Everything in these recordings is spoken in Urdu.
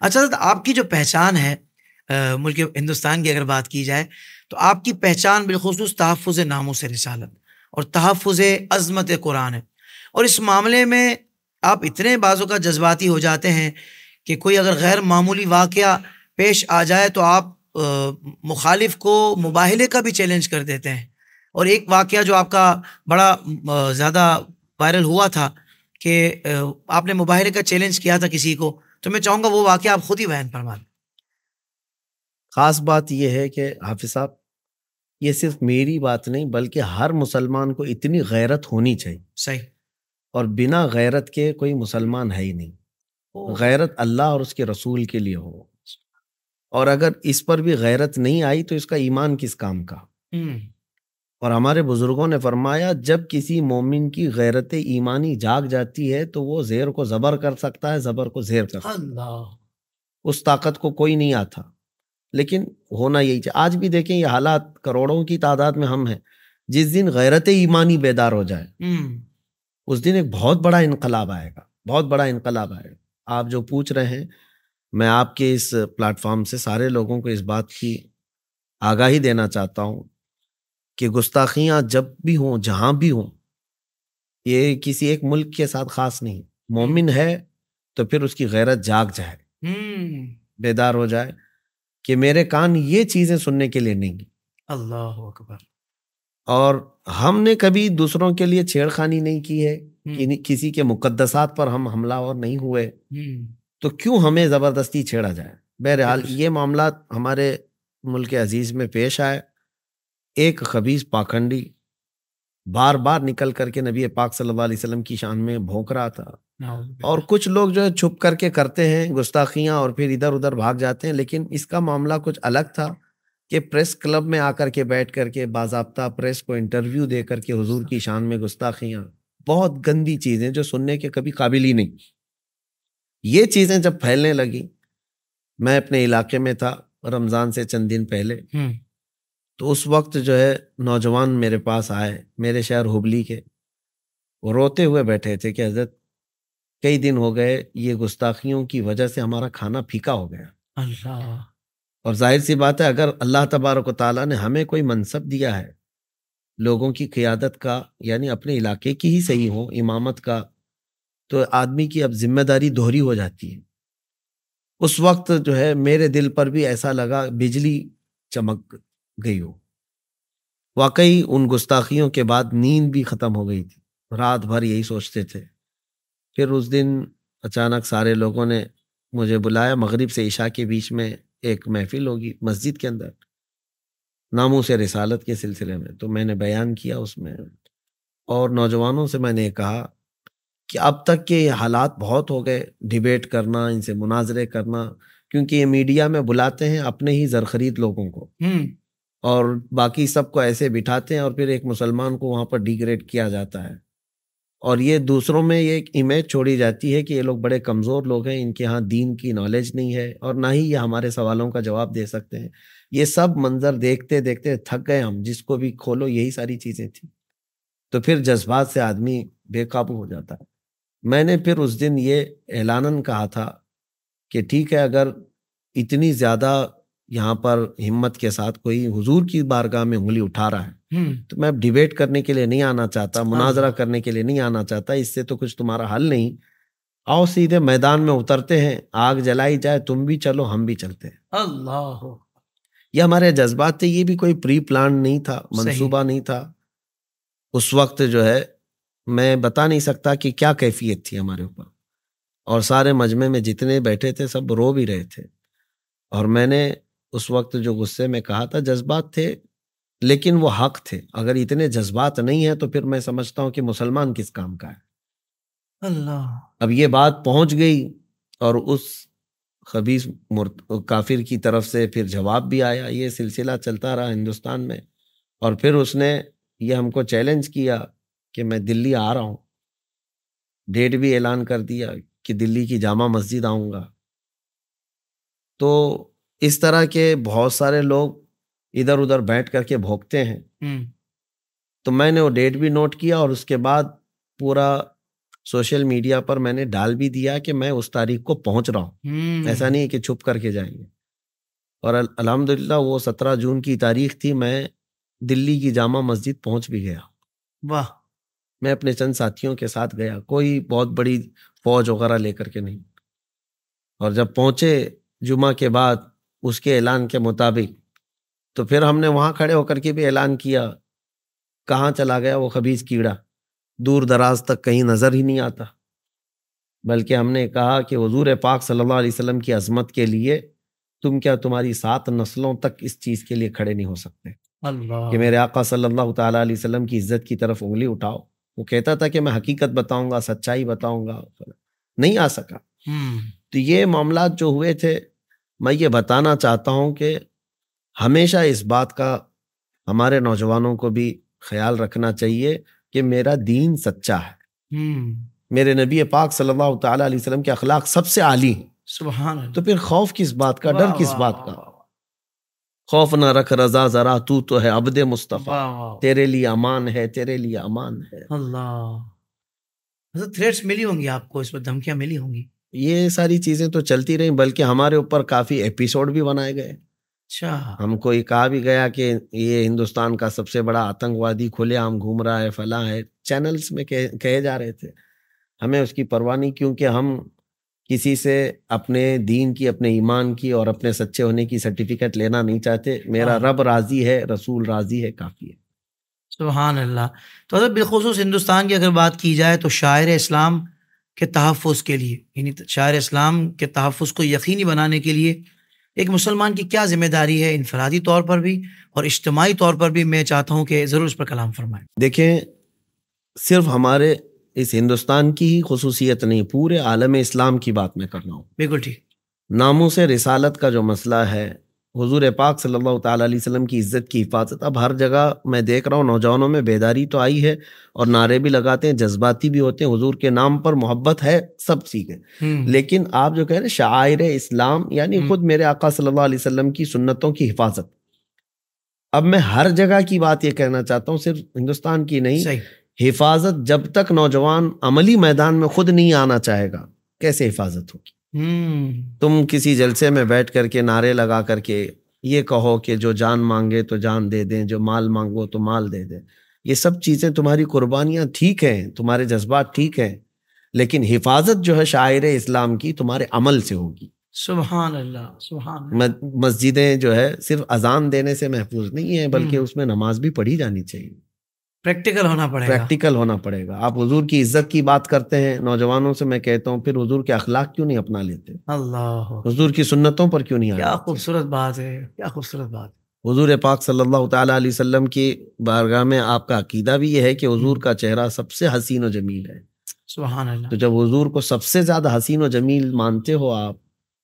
اچھا حضرت، آپ کی جو پہچان ہے ملک ہندوستان کی اگر بات کی جائے تو آپ کی پہچان بالخصوص تحفظ ناموس رسالت اور تحفظ عظمت قرآن ہے، اور اس معاملے میں آپ اتنے بعضوں کا جذباتی ہو جاتے ہیں کہ کوئی اگر غیر معمولی واقعہ پیش آ جائے تو آپ مخالف کو مباہلے کا بھی چیلنج کر دیتے ہیں. اور ایک واقعہ جو آپ کا بڑا زیادہ وائرل ہوا تھا کہ آپ نے مباہلے کا چیلنج کیا تھا کسی کو، تو میں چاہوں گا وہ واقعہ آپ خود ہی بیان فرما دیں. خاص بات یہ ہے کہ حافظ صاحب، یہ صرف میری بات نہیں بلکہ ہر مسلمان کو اتنی غیرت ہونی چاہیے. صحیح. اور بنا غیرت کے کوئی مسلمان ہے ہی نہیں. غیرت اللہ اور اس کے رسول کے لیے ہو، اور اگر اس پر بھی غیرت نہیں آئی تو اس کا ایمان کس کام کا. اور ہمارے بزرگوں نے فرمایا جب کسی مومن کی غیرت ایمانی جاگ جاتی ہے تو وہ زیر کو زبر کر سکتا ہے، زبر کو زیر کر سکتا ہے. اس طاقت کو کوئی نہیں آتا. لیکن ہونا یہی چاہیے. آج بھی دیکھیں یہ حالات، کروڑوں کی تعداد میں ہم ہیں. جس دن غیرت ایمانی بیدار ہو جائے اس دن ایک بہت بڑا انقلاب آئے گا، بہت بڑا انقلاب آئے گا. آپ جو پوچھ رہے ہیں، میں آپ کے اس پلیٹ فارم سے سارے لوگوں کو اس بات کی آگاہی دینا چاہتا ہوں کہ گستاخیاں جب بھی ہوں، جہاں بھی ہوں، یہ کسی ایک ملک کے ساتھ خاص نہیں. مومن ہے تو پھر اس کی غیرت جاگ جائے، بیدار ہو جائے کہ میرے کان یہ چیزیں سننے کے لیے نہیں. اللہ اکبر. اور ہم نے کبھی دوسروں کے لیے چھیڑخانی نہیں کی ہے، کسی کے مقدسات پر ہم حملہ آور نہیں ہوئے، تو کیوں ہمیں زبردستی چھیڑا جائے. بہرحال یہ معاملات ہمارے ملک عزیز میں پیش آئے. ایک خبیث پاکھنڈی بار بار نکل کر کے نبی پاک صلی اللہ علیہ وسلم کی شان میں بھونک رہا تھا، اور کچھ لوگ جو ہے چھپ کر کے کرتے ہیں گستاخیاں اور پھر ادھر ادھر بھاگ جاتے ہیں. لیکن اس کا معاملہ کچھ الگ تھا کہ پریس کلب میں آ کر کے بیٹھ کر کے باضابطہ پریس کو انٹرویو دے کر کے حضور کی شان میں گستاخیاں، بہت گندی چیزیں جو سننے کے کبھی قابل ہی نہیں. یہ چیزیں جب پھیلنے لگی، میں اپنے علاقے میں تھا رمضان سے چند دن پہلے، تو اس وقت جو ہے نوجوان میرے پاس آئے، میرے شہر ہبلی کے. وہ روتے ہوئے بیٹھے تھے کہ حضرت کئی دن ہو گئے، یہ گستاخیوں کی وجہ سے ہمارا کھانا پھیکا ہو گیا. اللہ. اور ظاہر سی بات ہے، اگر اللہ تبارک و تعالیٰ نے ہمیں کوئی منصب دیا ہے لوگوں کی قیادت کا، یعنی اپنے علاقے کی ہی صحیح ہو، امامت کا، تو آدمی کی اب ذمہ داری دوہری ہو جاتی ہے. اس وقت جو ہے میرے دل پر بھی ایسا لگا بجلی چمک گئی ہو. واقعی ان گستاخیوں کے بعد نیند بھی ختم ہو گئی تھی، رات بھر یہی سوچتے تھے. پھر اس دن اچانک سارے لوگوں نے مجھے بلایا، مغرب سے عشاء کے بیچ میں ایک محفل ہوگی مسجد کے اندر ناموس رسالت کے سلسلے میں. تو میں نے بیان کیا اس میں، اور نوجوانوں سے میں نے کہا کہ اب تک کے حالات بہت ہو گئے، ڈیبیٹ کرنا، ان سے مناظرے کرنا، کیونکہ یہ میڈیا میں بلاتے ہیں اپنے ہی زرخرید لوگوں کو، اور باقی سب کو ایسے بٹھاتے ہیں، اور پھر ایک مسلمان کو وہاں پر ڈیگریڈ کیا جاتا ہے. اور یہ دوسروں میں یہ ایک امیج چھوڑی جاتی ہے کہ یہ لوگ بڑے کمزور لوگ ہیں، ان کے ہاں دین کی نالج نہیں ہے، اور نہ ہی یہ ہمارے سوالوں کا جواب دے سکتے ہیں. یہ سب منظر دیکھتے دیکھتے تھک گئے ہم، جس کو بھی کھولو یہی ساری چیزیں تھیں. تو پھر جذبات سے آدمی بے قابو ہو جاتا ہے. میں نے پھر اس دن یہ اعلاناً کہا تھا کہ ٹھیک ہے، اگر اتنی زیادہ یہاں پر ہمت کے ساتھ کوئی حضور کی بارگاہ میں انگلی اٹھا رہا ہے تو میں ڈیبیٹ کرنے کے لیے نہیں آنا چاہتا، مناظرہ کرنے کے لیے نہیں آنا چاہتا، اس سے تو کچھ تمہارا حل نہیں. آؤ سیدھے میدان میں اترتے ہیں، آگ جلائی جائے، تم بھی چلو ہم بھی چلتے ہیں. اللہ. یہ ہمارے جذبات تھے، یہ بھی کوئی پری پلان نہیں تھا، منصوبہ نہیں تھا. اس وقت جو ہے میں بتا نہیں سکتا کہ کیا کیفیت تھی ہمارے اوپر، اور سارے مجمع میں جتنے بیٹھے تھے سب رو بھی رہے تھے. اور میں نے اس وقت جو غصے میں کہا تھا، جذبات تھے لیکن وہ حق تھے. اگر اتنے جذبات نہیں ہیں تو پھر میں سمجھتا ہوں کہ مسلمان کس کام کا ہے. اللہ. اب یہ بات پہنچ گئی، اور اس خبیث کافر کی طرف سے پھر جواب بھی آیا. یہ سلسلہ چلتا رہا ہندوستان میں، اور پھر اس نے یہ ہم کو چیلنج کیا کہ میں دلی آ رہا ہوں. ڈیٹ بھی اعلان کر دیا کہ دلی کی جامع مسجد آؤں گا. تو اس طرح کے بہت سارے لوگ ادھر ادھر بیٹھ کر کے بھونکتے ہیں. تو میں نے وہ ڈیٹ بھی نوٹ کیا، اور اس کے بعد پورا سوشل میڈیا پر میں نے ڈال بھی دیا کہ میں اس تاریخ کو پہنچ رہا ہوں، ایسا نہیں کہ چھپ کر کے جائیں گے. اور الحمدللہ وہ 17 جون کی تاریخ تھی، میں دلی کی جامع مسجد پہنچ بھی گیا. واہ. میں اپنے چند ساتھیوں کے ساتھ گیا، کوئی بہت بڑی فوج وغیرہ لے کر کے نہیں. اور جب پہنچے جمعہ کے بعد اس کے اعلان کے مطابق، تو پھر ہم نے وہاں کھڑے ہو کر کے بھی اعلان کیا، کہاں چلا گیا وہ خبیث کیڑا، دور دراز تک کہیں نظر ہی نہیں آتا. بلکہ ہم نے کہا کہ حضور پاک صلی اللہ علیہ وسلم کی عظمت کے لیے تم کیا تمہاری 7 نسلوں تک اس چیز کے لیے کھڑے نہیں ہو سکتے اللہ. کہ میرے آقا صلی اللہ تعالیٰ علیہ وسلم کی عزت کی طرف انگلی اٹھاؤ. وہ کہتا تھا کہ میں حقیقت بتاؤں گا، سچائی بتاؤں گا، نہیں آ سکا. تو یہ معاملات جو ہوئے تھے، میں یہ بتانا چاہتا ہوں کہ ہمیشہ اس بات کا ہمارے نوجوانوں کو بھی خیال رکھنا چاہیے کہ میرا دین سچا ہے، میرے نبی پاک صلی اللہ تعالیٰ علیہ وسلم کے اخلاق سب سے عالی ہیں. سبحان اللہ. تو پھر خوف کس بات کا، ڈر کس بات کا؟ خوف نہ رکھ رضا ذرا، تو ہے عبد مصطفیٰ، تیرے لیے امان ہے، تیرے لیے امان ہے. اللہ. تھریٹس ملی ہوں گی آپ کو، اس پر دھمکیاں ملی ہوں گی؟ یہ ساری چیزیں تو چلتی رہیں، بلکہ ہمارے اوپر کافی ایپیسوڈ بھی بنائے گئے. اچھا. ہم کو یہ کہا بھی گیا کہ یہ ہندوستان کا سب سے بڑا آتنکوادی کھلے عام گھوم رہا ہے، فلاں ہے، چینلز میں کہے جا رہے تھے. ہمیں اس کی پرواہ نہیں، کیونکہ ہم کسی سے اپنے دین کی، اپنے ایمان کی اور اپنے سچے ہونے کی سرٹیفکیٹ لینا نہیں چاہتے. میرا رب راضی ہے، رسول راضی ہے، کافی ہے. سبحان اللہ. تو حضرت بالخصوص ہندوستان کی اگر بات کی جائے تو شاعر اسلام کے تحفظ کے لیے، یعنی شاعر اسلام کے تحفظ کو یقینی بنانے کے لیے ایک مسلمان کی کیا ذمہ داری ہے، انفرادی طور پر بھی اور اجتماعی طور پر بھی؟ میں چاہتا ہوں کہ ضرور اس پر کلام فرمائیں. دیکھیں، صرف ہمارے اس ہندوستان کی ہی خصوصیت نہیں، پورے عالم اسلام کی بات میں کر رہا ہوں. بالکل ٹھیک. ناموس رسالت کا جو مسئلہ ہے، حضور پاک صلی اللہ تعالیٰ علیہ وسلم کی عزت کی حفاظت، اب ہر جگہ میں دیکھ رہا ہوں نوجوانوں میں بیداری تو آئی ہے اور نعرے بھی لگاتے ہیں، جذباتی بھی ہوتے ہیں، حضور کے نام پر محبت ہے، سب سیکھیں. لیکن آپ جو کہہ رہے ہیں شعائر اسلام، یعنی خود میرے آقا صلی اللہ علیہ وسلم کی سنتوں کی حفاظت. اب میں ہر جگہ کی بات یہ کہنا چاہتا ہوں، صرف ہندوستان کی نہیں. صحیح. حفاظت جب تک نوجوان عملی میدان میں خود نہیں آنا چاہے گا، کیسے حفاظت ہوگی؟ تم کسی جلسے میں بیٹھ کر کے نعرے لگا کر کے یہ کہو کہ جو جان مانگے تو جان دے دیں، جو مال مانگو تو مال دے دیں. یہ سب چیزیں تمہاری قربانیاں ٹھیک ہیں، تمہارے جذبات ٹھیک ہیں، لیکن حفاظت جو ہے شاعر اسلام کی تمہارے عمل سے ہوگی. سبحان اللہ. سبحان اللہ. مسجدیں جو ہے صرف اذان دینے سے محفوظ نہیں ہیں، بلکہ اس میں نماز بھی پڑھی جانی چاہیے. پریکٹیکل ہونا پڑے گا. پریکٹیکل ہونا پڑے گا. آپ حضور کی عزت کی بات کرتے ہیں، نوجوانوں سے میں کہتا ہوں پھر حضور کے اخلاق کیوں نہیں اپنا لیتے؟ اللہ. حضور کی سنتوں پر کیوں نہیں آتے؟ کیا خوبصورت بات ہے، کیا خوبصورت بات. حضور پاک صلی اللہ تعالیٰ علیہ وسلم کی بارگاہ میں آپ کا عقیدہ بھی یہ ہے کہ حضور کا چہرہ سب سے حسین و جمیل ہے. سبحان اللہ. تو جب حضور کو سب سے زیادہ حسین و جمیل مانتے ہو آپ،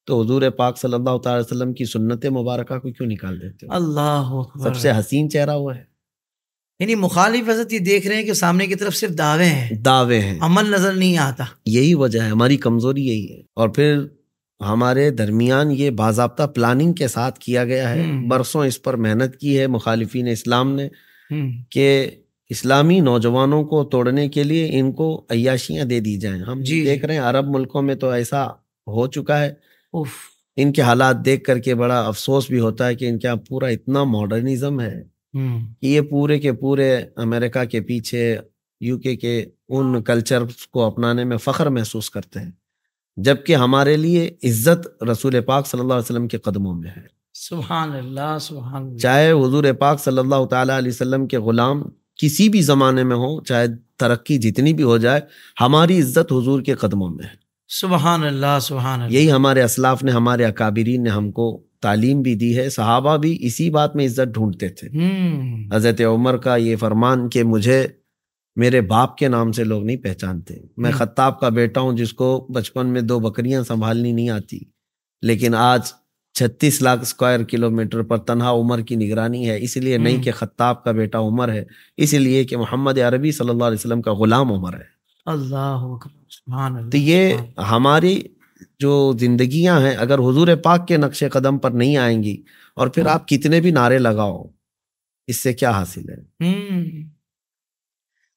تو حضور پاک صلی اللہ تعالی وسلم کی سنت مبارکہ کو کیوں نکال دیتے ہو؟ اللہ اکبر. سب سے حسین چہرہ وہ ہے. یعنی مخالف حضرت یہ دیکھ رہے ہیں کہ سامنے کی طرف صرف دعوے ہیں، عمل نظر نہیں آتا. یہی وجہ ہے، ہماری کمزوری یہی ہے. اور پھر ہمارے درمیان یہ باضابطہ پلاننگ کے ساتھ کیا گیا ہے، برسوں اس پر محنت کی ہے مخالفین اسلام نے کہ اسلامی نوجوانوں کو توڑنے کے لیے ان کو عیاشیاں دے دی جائیں. ہم دیکھ رہے ہیں عرب ملکوں میں تو ایسا ہو چکا ہے. ان کے حالات دیکھ کر کے بڑا افسوس بھی ہوتا ہے کہ ان کے یہاں پورا اتنا ماڈرنزم ہے کہ یہ پورے کے پورے امریکہ کے پیچھے، یو کے ان کلچر کو اپنانے میں فخر محسوس کرتے ہیں، جبکہ ہمارے لیے عزت رسول پاک صلی اللہ علیہ وسلم کے قدموں میں ہے. سبحان اللہ. سبحان اللہ. چاہے حضور پاک صلی اللہ تعالیٰ علیہ وسلم کے غلام کسی بھی زمانے میں ہوں، چاہے ترقی جتنی بھی ہو جائے، ہماری عزت حضور کے قدموں میں ہے. سبحان اللہ. سبحان اللہ. یہی ہمارے اسلاف نے، ہمارے اکابرین نے ہم کو تعلیم بھی دی ہے. صحابہ بھی اسی بات میں عزت ڈھونڈتے تھے. حضرت عمر کا یہ فرمان کہ مجھے میرے باپ کے نام سے لوگ نہیں پہچانتے، میں خطاب کا بیٹا ہوں جس کو بچپن میں 2 بکریاں سنبھالنی نہیں آتی، لیکن آج 36 لاکھ اسکوائر کلومیٹر پر تنہا عمر کی نگرانی ہے. اس لیے نہیں کہ خطاب کا بیٹا عمر ہے، اس لیے کہ محمد عربی صلی اللہ علیہ وسلم کا غلام عمر ہے. اللہ اکبر. سبحان اللہ. تو یہ ہماری جو زندگیاں ہیں اگر حضور پاک کے نقش قدم پر نہیں آئیں گی، اور پھر آپ کتنے بھی نعرے لگاؤ، اس سے کیا حاصل ہے؟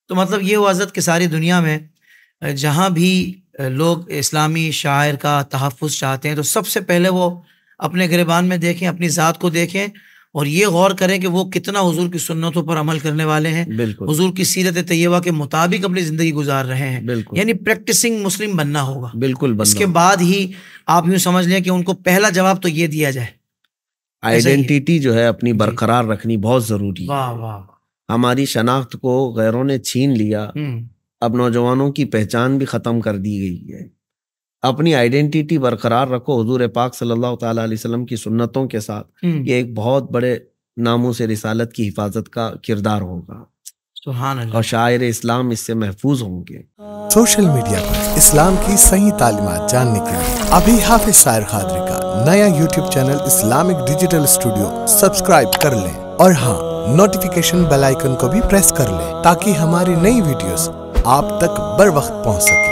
تو مطلب یہ ہوا حضرت کہ ساری دنیا میں جہاں بھی لوگ اسلامی شاعر کا تحفظ چاہتے ہیں تو سب سے پہلے وہ اپنے گریبان میں دیکھیں، اپنی ذات کو دیکھیں اور یہ غور کریں کہ وہ کتنا حضور کی سنتوں پر عمل کرنے والے ہیں، حضور کی سیرت طیبہ کے مطابق اپنی زندگی گزار رہے ہیں، یعنی پریکٹسنگ مسلم بننا ہوگا۔ بالکل، اس کے بعد ہی آپ یوں سمجھ لیں کہ ان کو پہلا جواب تو یہ دیا جائے۔ آئیڈینٹی جو ہے اپنی برقرار رکھنی بہت ضروری ہے۔ ہماری شناخت کو غیروں نے چھین لیا، اب نوجوانوں کی پہچان بھی ختم کر دی گئی ہے۔ اپنی آئیڈینٹی برقرار رکھو حضور پاک صلی اللہ تعالیٰ علیہ وسلم کی سنتوں کے ساتھ، یہ ایک بہت بڑے ناموس رسالت کی حفاظت کا کردار ہوگا، سبحان اللہ، اور شاعر اسلام اس سے محفوظ ہوں گے۔ سوشل میڈیا پر اسلام کی صحیح تعلیمات جاننے کے لیے ابھی حافظ سائر قادری کا نیا YouTube channel Islamic digital studio subscribe کر لیں، اور ہاں، نوٹیفیکیشن بیل آئیکن کو بھی پریس کر لیں تاکہ ہماری نئی ویڈیوز آپ تک بر وقت پہنچ سکیں۔